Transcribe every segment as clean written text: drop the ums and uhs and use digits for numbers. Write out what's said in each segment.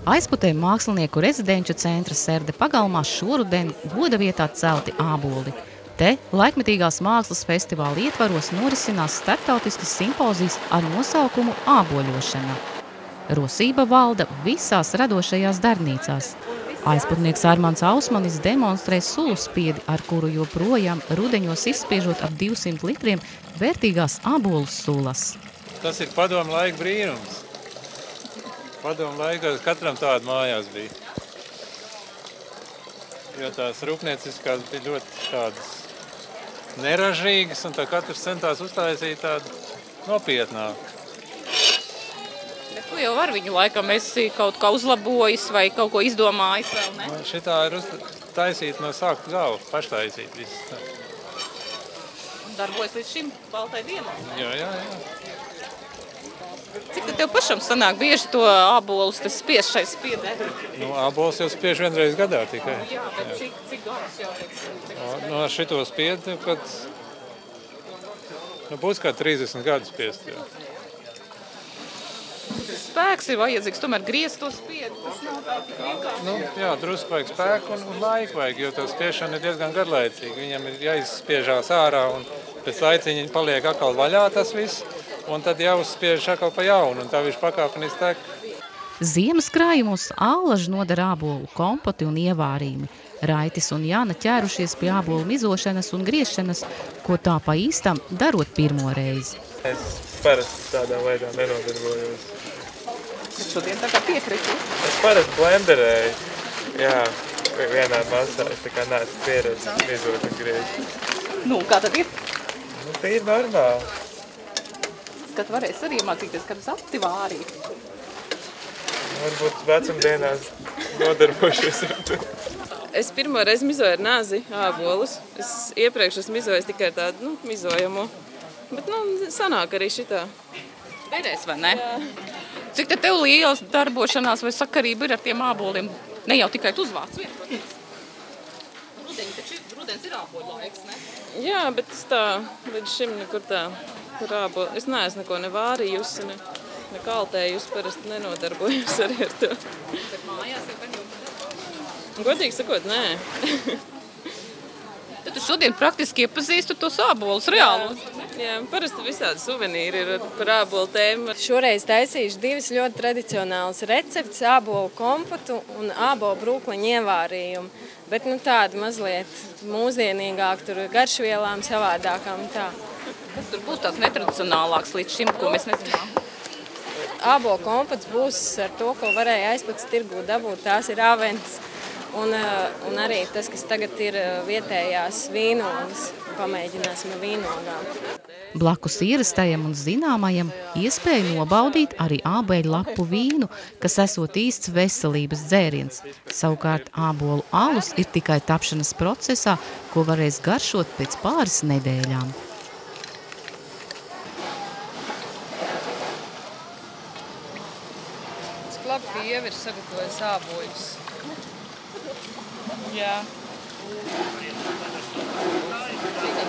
Aizputē mākslinieku rezidenču centra Serde pagalmā šoruden goda vietā celti āboli. Te laikmetīgās mākslas festivāla ietvaros norisinās starptautiskas simpozijas ar nosaukumu āboļošana. Rosība valda visās radošajās darbnīcās. Aizputnieks Armands Ausmanis demonstrē sulu spiedi, ar kuru joprojām rudeņos izspiežot ap 200 litriem vērtīgās ābolu sulas. Tas ir padomu laika brīnums. Padomu laikos katram tāda mājās bija. Jo tās rūpnieciskās bija ļoti tādas neražīgas, un tā katrs centās uztaisīt tādu nopietnāku. Bet tu jau var viņu laikam esi kaut kā uzlabojis vai kaut ko izdomājis vēl, ne? Šitā ir taisīt no sākta galva, paštaisīt visu. Un darbojas līdz šim baltai dienai. Jā. Cik tev pašam sanāk bieži to ābolus spiest šai spiedē? Ābolus jau spiež vienreiz gadā tikai. Jā, bet cik gadus jau teiksim? No šito spiedu, kad būs kā 30 gadus spiest. Jā. Spēks ir vajadzīgs, tomēr griezt to spiedu, tas nav tā tik vienkārši. Jā, drusku vajag spēku un laiku vajag, jo tā spiešana ir diezgan garlaicīga. Viņam ir jāizspiežās ārā un pēc laiciņa paliek atkal vaļā tas viss, un tad jāuzspiež atkal pa jaunu, un tā viņš pakāpeniski tek. Ziemas krājumos ālaži nodara ābolu kompoti un ievārījumi. Raitis un Jāna ķērušies pie ābolu mizošanas un griešanas, ko tā pa īstam darot pirmo reizi. Es parasti tādā veidā nenodarbojos. Bet šodien tā kā piekriti? Es parasti blenderēju. Jā, vienā masā es tā kā neesmu pieredzis mizot un griezt. Kā tad ir? Tā ir normāli. Kad varēs arī mācīties, kad es aktivārīt. Varbūt vecumdienās nodarbošos ar to. Es pirmo reizi mizoju ar nāzi ābolus. Iepriekš esmu mizojis tikai ar tādu, mizojamo. Bet, sanāk arī šitā. Derēs, vai ne? Jā. Cik te tev liels darbošanās vai sakarība ir ar tiem āboliem? Ne jau tikai tu uzvāc vien, protams. Rudens ir āboļu laiks, ne? Jā, bet es tā līdz šim nekur tā ar ābolu. Es neesmu neko nevārījusi, ne kaltējusi, parasti nenodarbojos arī ar to. Bet mājās jau gan jau. Godīgi sakot, nē. Tad tu šodien praktiski iepazīstu tos ābolus reālos. Jā, parasti visādi suvenīri ir par ābolu tēmu. Šoreiz taisīšu divas ļoti tradicionālas receptes, ābolu kompotu un ābolu brūkliņu ievārījumu. Bet tāda mazliet mūsdienīgāk, tur garšvielām savādākām tā. Kas tur būs tāds netradicionālāks līdz šim, ko mēs nezinām? Ābolu kompots būs ar to, ko varēja aizpats tirgū dabūt, tās ir avenes. Un arī tas, kas tagad ir vietējās vīnogas, pamēģināsim ar vīnogām. Blakus ierastajam un zināmajam iespēja nobaudīt arī ābeļu lapu vīnu, kas esot īsts veselības dzēriens. Savukārt ābolu alus ir tikai tapšanas procesā, ko varēs garšot pēc pāris nedēļām. Cik labi, ka Ieva ir sagatavojis āboļus. Jā.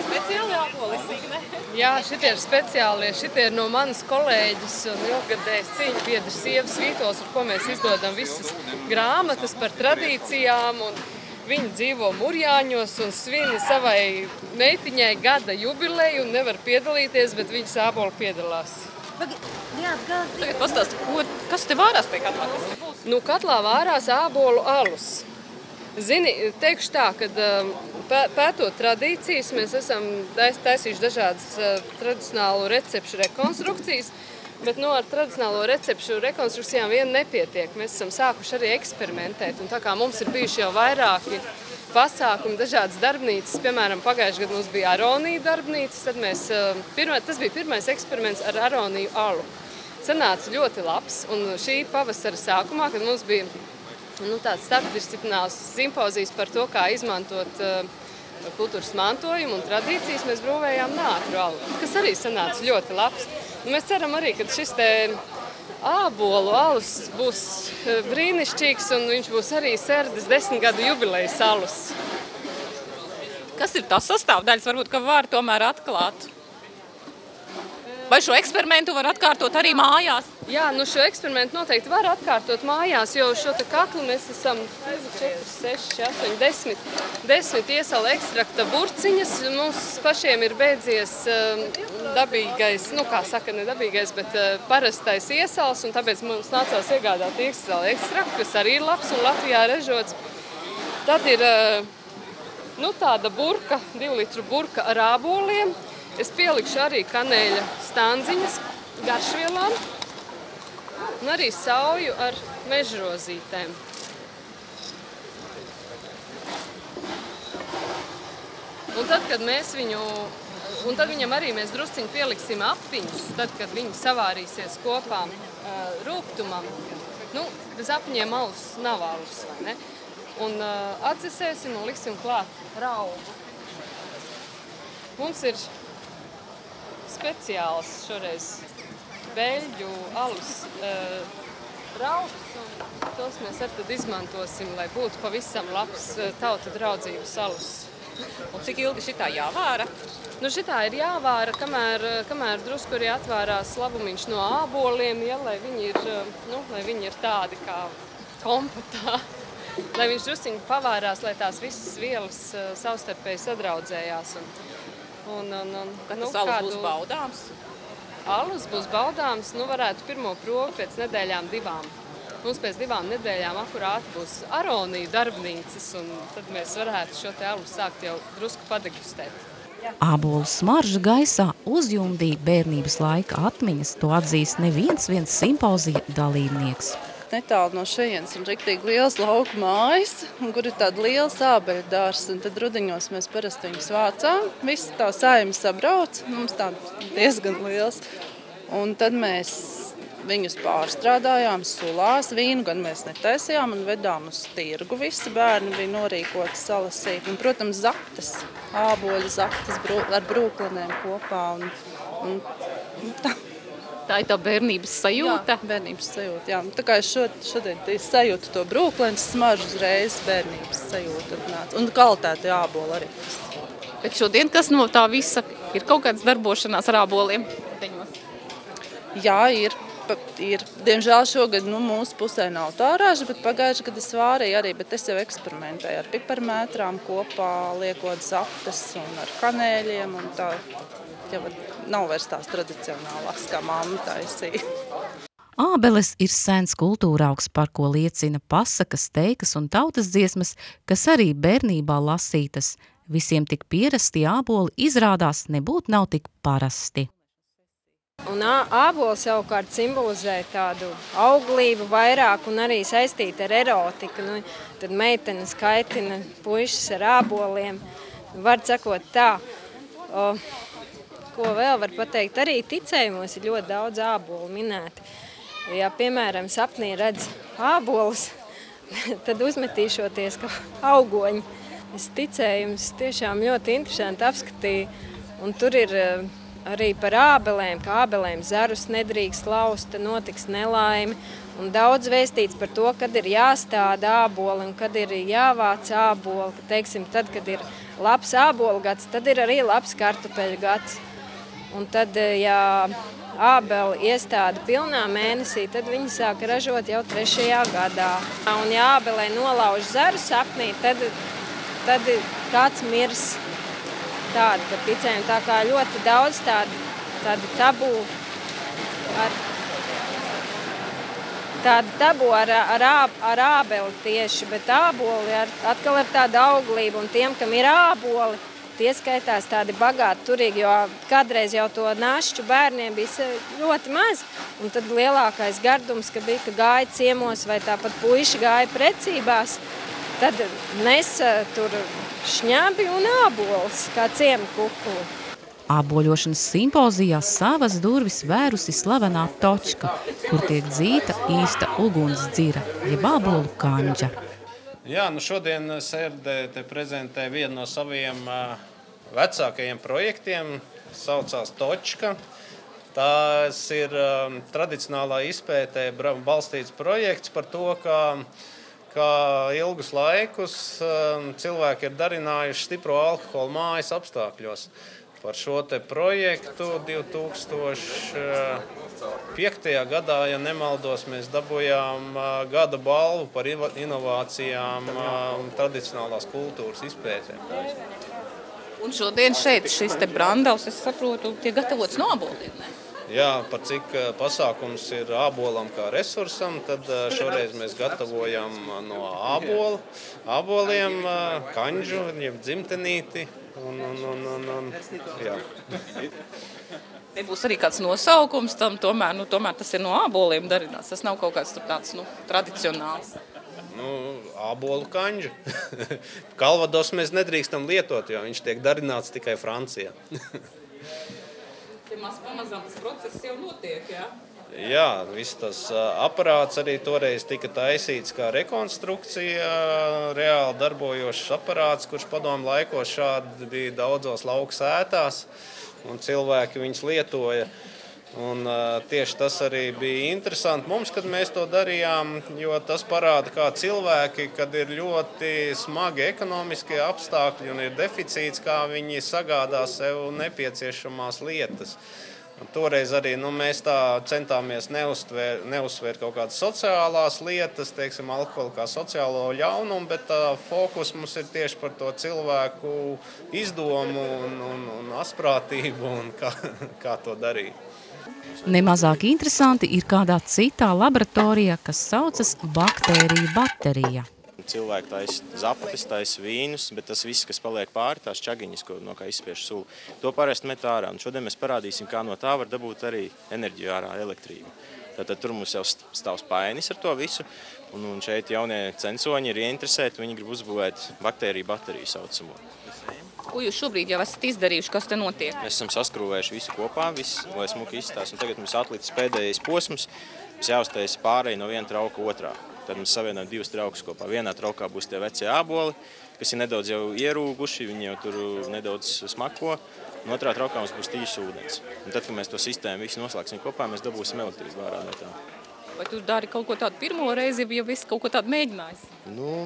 Speciāli ābolisīgi, ne? Jā, šitie ir speciālie. Šitie ir no manas kolēģis un ilgadējas cīņu biedras Ievas Vītols, ar ko mēs izdodam visas grāmatas par tradīcijām. Un viņa dzīvo Murjāņos un svini savai meitiņai gada jubileju un nevar piedalīties, bet viņas āboli piedalās. Tagad pastāsti, kas te vārās pie katlā? Katlā vārās ābolu alus. Zini, teikšu tā, kad pētot tradīcijas, mēs esam taisījuši dažādas tradicionālu recepšu rekonstrukcijas, bet ar tradicionālo recepšu rekonstrukcijām vien nepietiek. Mēs esam sākuši arī eksperimentēt, un tā kā mums ir bijuši jau vairāki pasākumi, dažādas darbnīcas, piemēram, pagājušajā gadā mums bija aronija darbnīcas, tad tas bija pirmais eksperiments ar aroniju alu. Sanāca ļoti labs, un šī pavasara sākumā, kad mums bija tāds starpdisciplināls simpozijas par to, kā izmantot kultūras mantojumu un tradīcijas, mēs brūvējām nātru alu, kas arī sanāca ļoti labs. Mēs ceram arī, ka šis te ābolu alus būs brīnišķīgs un viņš būs arī Serdes 10 gadu jubilejas alus. Kas ir tās sastāvdaļas? Varbūt, ka var tomēr atklāt. Vai šo eksperimentu var atkārtot arī mājās? Jā, nu šo eksperimentu noteikti var atkārtot mājās, jo šo te kaklu mēs esam 4, 6, 8, 10 iesala ekstrakta burciņas. Mums pašiem ir beidzies dabīgais, nu kā saka, ne dabīgais, bet parastais iesals, un tāpēc mums nācās iegādāt iesala ekstraktu, kas arī ir labs un Latvijā ražots. Tad ir tāda burka, 2 litru burka ar āboliem. Es pielikšu arī kanēļa stanziņas garšvielām un arī sauju ar mežrozītēm. Un tad, kad viņam arī mēs drusciņi pieliksim apiņus, tad, kad viņi savārīsies kopā rūgtumam, bez apiņiem alus nav alus, vai ne? Un atdzesēsim un liksim klāt raugu. Mums ir speciāls šoreiz beļģu alus raugs, un tos mēs arī tad izmantosim, lai būtu pavisam labs tauta draudzības alus. Un cik ilgi šitā jāvāra? Šitā ir jāvāra, kamēr drusku arī atvārās labumiņš no āboliem, ja, lai viņi ir tādi kā kompotā. Lai viņš drusciņi pavārās, lai tās visas vielas savstarpēji sadraudzējās. Kad tas alus būs baudāms? Alus būs baudāms, varētu pirmo probu pēc nedēļām 2. Mums pēc 2 nedēļām akurāti būs aronija darbnīcas, un tad mēs varētu šo te alus sākt jau drusku padegustēt. Ābolu smarža gaisā uzjumdīja bērnības laika atmiņas, to atzīst neviens simpozija dalībnieks. Netālu no šejienes ir riktīgi liels lauku mājas, kur ir tāda liela ābeļu dārs, un tad rudiņos mēs parasti viņus vācām. Visi tā saime sabrauc, mums tā diezgan liels. Un tad mēs viņus pārstrādājām sulās, vīnu gan mēs netaisījām un vedām uz tirgu. Visi bērni bija norīkoti salasīt. Un, protams, zaktas, āboļu zaktas ar brūklinēm kopā. Un tā. Tā ir tā bērnības sajūta? Jā, bērnības sajūta, jā. Tā kā es šodien sajūtu to brūklēnas smaržu uzreiz bērnības sajūta. Un kvalitāti ābolu arī. Bet šodien, kas no tā visa, ir kaut kāds darbošanās ar āboliem? Jā, ir. Diemžēl šogad mūsu pusē nav tā raža, bet pagājuši gadu es vārīju arī, bet es jau eksperimentēju ar piparmētrām kopā, liekot zaptes un ar kanēļiem un tā. Jau nav vairs tās tradicionālās, kā mamma taisīja. Ābeles ir sens kultūraugs, par ko liecina pasakas, teikas un tautas dziesmas, kas arī bērnībā lasītas. Visiem tik pierasti āboli izrādās nebūt nav tik parasti. Un ābols savukārt simbolizē tādu auglību vairāk un arī saistīta ar erotiku. Tad meitenes kaitina puišas ar āboliem. Var sakot tā. Ko vēl var pateikt, arī ticējumos ir ļoti daudz ābolu minēti. Ja, piemēram, sapnī redz ābolus, tad uzmetīšoties kā augoņi. Es ticējums tiešām ļoti interesanti apskatīju, un tur ir arī par ābelēm, ka ābelēm zarus nedrīkst laust, notiks nelaimi, un daudz vēstīts par to, kad ir jāstāda āboli un kad ir jāvāc āboli, ka, teiksim, tad, kad ir labs ābolu gads, tad ir arī labs kartupeļu gads. Un tad, ja ābeli iestāda pilnā mēnesī, tad viņi sāk ražot jau 3. gadā. Un ja ābelē nolauž zaru sapnī, tad kāds mirs tādu par ticējumu. Tā kā ļoti daudz tādu tabu ar ābeli tieši, bet āboli atkal ir tāda auglība, un tiem, kam ir āboli, tie skaitās tādi bagāti, turīgi, jo kādreiz jau to našķu bērniem bija ļoti maz. Un tad lielākais gardums, ka gāja ciemos vai tāpat puiši gāja precībās, tad nesa tur šņabi un ābols, kā ciemu kukuli. Āboļošanas simpozijā savas durvis vērusi slavenā točka, kur tiek dzīta īsta ugunsdzira, jeb ābolu kanģa. Jā, šodien Serde te prezentē vienu no saviem vecākajiem projektiem, saucās Točka. Tas ir tradicionālā izpētē balstīts projekts par to, ka ilgus laikus cilvēki ir darinājuši stipro alkoholu mājas apstākļos. par šo te projektu 2005. Gadā, ja nemaldos, mēs dabūjām gada balvu par inovācijām tradicionālās kultūras izpētē. Un šodien šeit šis te brandavs, es saprotu, tiek gatavots no aboliem, ne? Jā, par cik pasākums ir ābolam kā resursam, tad šoreiz mēs gatavojam no āboliem kanģu, jeb dzimtenīti. Jā. Nebūs arī kāds nosaukums tam, tomēr tas ir no āboliem darināts. Tas nav kaut kāds tāds tradicionāls. Ābolu kanģu. Kalvados mēs nedrīkstam lietot, jo viņš tiek darināts tikai Francijā. Pamazām tas process jau notiek, jā? Jā, viss tas aparāts arī toreiz tika taisīts kā rekonstrukcija, reāli darbojošs aparāts, kurš padomu laikos šādi bija daudzos lauku sētās, un cilvēki viņus lietoja. Un tieši tas arī bija interesanti mums, kad mēs to darījām, jo tas parāda, kā cilvēki, kad ir ļoti smagi ekonomiskie apstākļi un ir deficīts, kā viņi sagādā sev nepieciešamās lietas. Un toreiz arī mēs tā centāmies neuzsvērt kaut kādas sociālās lietas, teiksim, alkoholu kā sociālo ļaunumu, bet fokus mums ir tieši par to cilvēku izdomu un asprātību un kā to darīt. Nemazāk interesanti ir kādā citā laboratorijā, kas saucas baktēriju baterija. Cilvēki taisa zapates, taisa vīnus, bet tas viss, kas paliek pāri, tās čagiņas, no kā izspiež sulu, to parasti met ārā. Un šodien mēs parādīsim, kā no tā var dabūt arī enerģiju ārā, elektrību. Tātad tur mums jau stāv spainis ar to visu, un šeit jaunie censoņi ir ieinteresēti, viņi grib uzbūvēt baktēriju bateriju saucamo. Ko jūs šobrīd jau esat izdarījuši, kas te notiek? Mēs esam saskrūvējuši visu kopā, lai smuki izstās, un tagad mums atlicis pēdējais posms, mums jāuztaisa pārēj no viena trauka otrā. Tad mēs savienojam divas traukas kopā. Vienā traukā būs tie vecie āboli, kas ir nedaudz jau ierūguši, viņi jau tur nedaudz smako, un otrā traukā mums būs tīšs ūdens. Un tad, kad mēs to sistēmu visu noslēgsim kopā, mēs dabūsim elektrību ārā no tā. Vai tu dari kaut ko tādu pirmo reizi, ja viss kaut ko tādu mēģinājis?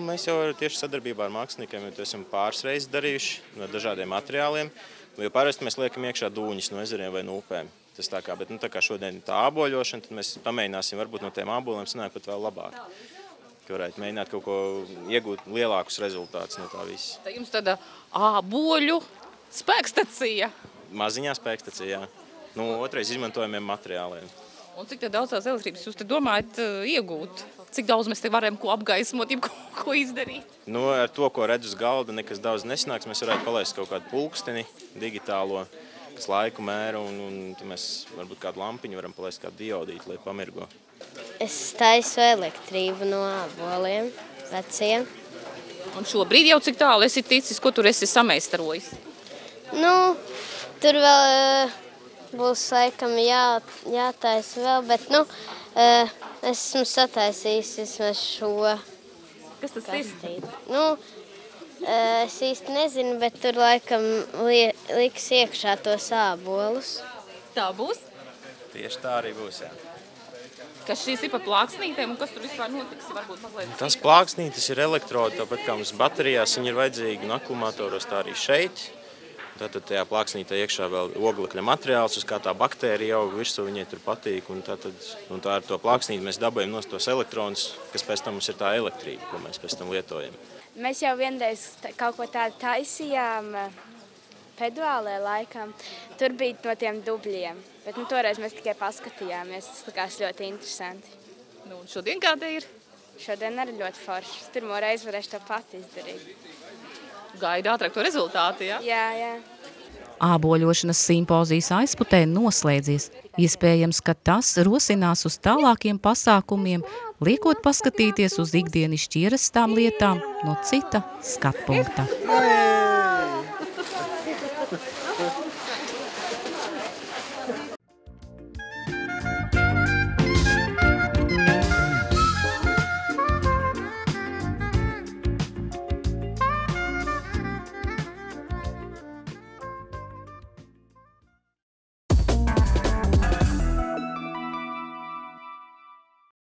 Mēs jau tieši sadarbībā ar māksliniekiem to esam pāris reizes darījuši no dažādiem materiāliem, jo parasti mēs liekam iekšā dūņus no ezeriem vai no upēm. Tas tā kā, bet tā kā šodien tā āboļošana, tad mēs pamēģināsim varbūt no tiem āboliem sanāk pat vēl labāk. Ka varētu mēģināt kaut ko iegūt lielākus rezultātus no tā visa. Tā jums tāda āboļu spēkstacija? Maziņā spēkstacija, jā. Otrais izmantojamiem materiāliem. Un cik daudz tās elektrības jūs te domājat iegūt? Cik daudz mēs te varam ko apgaismot, ko izdarīt? Ar to, ko redz uz galda, nekas daudz nesanāks. Mēs varētu palaist kaut kādu pulksteni digitālo, kas laiku mēra, un mēs varbūt kādu lampiņu varam palaist kādu diodīti, lai pamirgo. Es taisu elektrību no āboliem veciem. Un šobrīd jau cik tālu esi ticis, ko tur esi sameistarojis? Tur vēl būs laikam jātaisa vēl, bet esmu sataisījis vismaz šo. Kas tas ir? Es īsti nezinu, bet tur laikam liks iekšā tos ābolus. Tā būs? Tieši tā arī būs, jā. Kas šīs ir pa plāksnītēm un kas tur vispār notiks? Varbūt mazliet. Tas plāksnītis ir elektrodi, tāpat kā mums baterijās viņi ir vajadzīgi un akumulātoros tā arī šeit. Tātad tajā plāksnītē iekšā vēl oglekļa materiāls, uz kā tā baktērija jau virsū viņai tur patīk. Un tā ar to plāksnīti mēs dabājam nost tos elektronus, kas pēc tam mums ir tā elektrība, ko mēs pēc tam lietojam. Mēs jau vienreiz kaut ko tādu taisījām pedālē laikam. Tur bija no tiem dubļiem, bet toreiz mēs tikai paskatījāmies. Tas likās ļoti interesanti. Un šodien kāda ir? Šodien arī ļoti forši. Pirmo reizi varēšu to pati izdarīt. Gaida ātrāk to rezultātu, jā? Jā. Āboļošanas simpozijas aizputē noslēdzies. Iespējams, ka tas rosinās uz tālākiem pasākumiem, liekot paskatīties uz ikdienišķi ierastām lietām no cita skatpunkta.